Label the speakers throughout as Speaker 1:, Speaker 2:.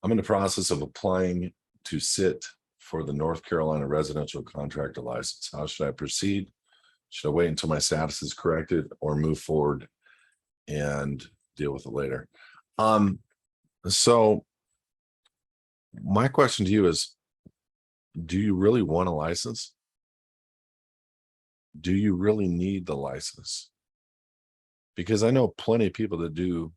Speaker 1: I'm in the process of applying to sit for the North Carolina residential contractor license. How should I proceed? Should I wait until my status is corrected or move forward and deal with it later? So my question to you is, do you really want a license? Do you really need the license? Because I know plenty of people that do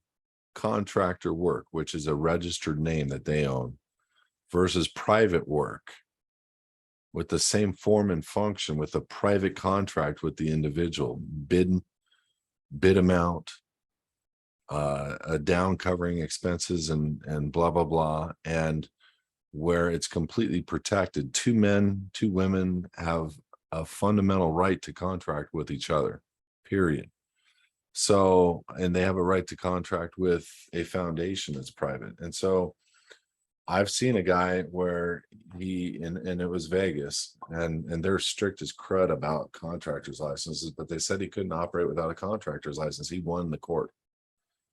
Speaker 1: contractor work, which is a registered name that they own, versus private work with the same form and function, with a private contract with the individual, bid amount, a down covering expenses and blah, blah, blah. And where it's completely protected. Two men, two women have a fundamental right to contract with each other, period. So, and they have a right to contract with a foundation that's private. And so I've seen a guy where and it was Vegas, and they're strict as crud about contractors licenses, but they said he couldn't operate without a contractor's license. He won the court.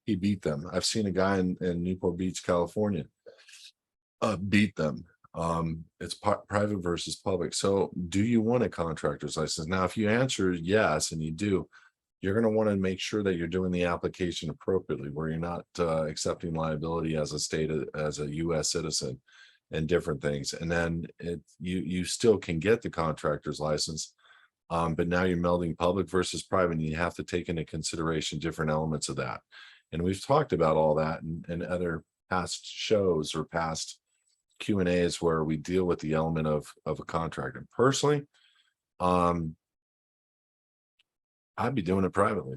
Speaker 1: He beat them. I've seen a guy in Newport Beach, California, beat them. It's private versus public. So do you want a contractor's license? Now, if you answer yes, and you do, you're going to want to make sure that you're doing the application appropriately, where you're not accepting liability as a U.S. citizen and different things. And then you still can get the contractor's license, but now you're melding public versus private, and you have to take into consideration different elements of that. And we've talked about all that in other past shows or past Q&As where we deal with the element of a contract. And personally, I'd be doing it privately,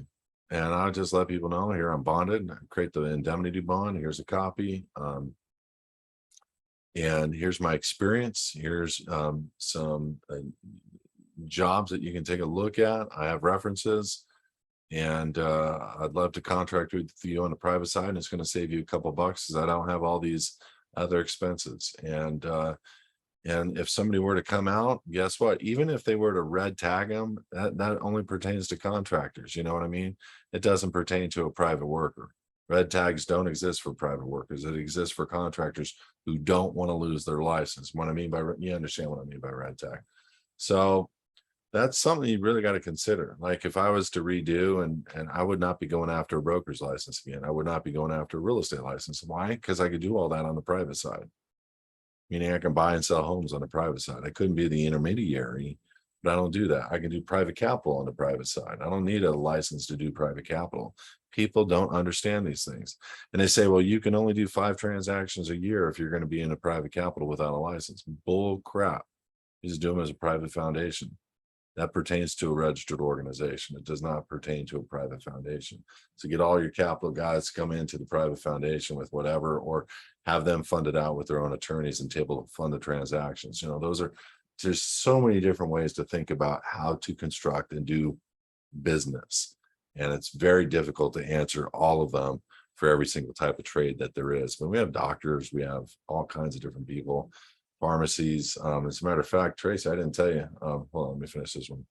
Speaker 1: and I'll just let people know, here I'm bonded, create the indemnity bond, here's a copy, and here's my experience, here's some jobs that you can take a look at. I have references, and I'd love to contract with you on the private side, and it's going to save you a couple bucks because I don't have all these other expenses. And if somebody were to come out, guess what? Even if they were to red tag them, that only pertains to contractors. You know what I mean? It doesn't pertain to a private worker. Red tags don't exist for private workers. It exists for contractors who don't want to lose their license. What I mean by, you understand what I mean by red tag. So that's something you really got to consider. Like if I was to redo, and I would not be going after a broker's license again. I would not be going after a real estate license. Why? Because I could do all that on the private side. Meaning I can buy and sell homes on the private side. I couldn't be the intermediary, but I don't do that. I can do private capital on the private side. I don't need a license to do private capital. People don't understand these things. And they say, well, you can only do 5 transactions a year if you're going to be in a private capital without a license. Bull crap. You just do them as a private foundation. That pertains to a registered organization. It does not pertain to a private foundation. So get all your capital guys to come into the private foundation with whatever, or have them funded out with their own attorneys and able to fund the transactions. You know, there's so many different ways to think about how to construct and do business. And it's very difficult to answer all of them for every single type of trade that there is. But we have doctors, we have all kinds of different people, pharmacies. As a matter of fact, Tracy, I didn't tell you. Hold on, let me finish this one.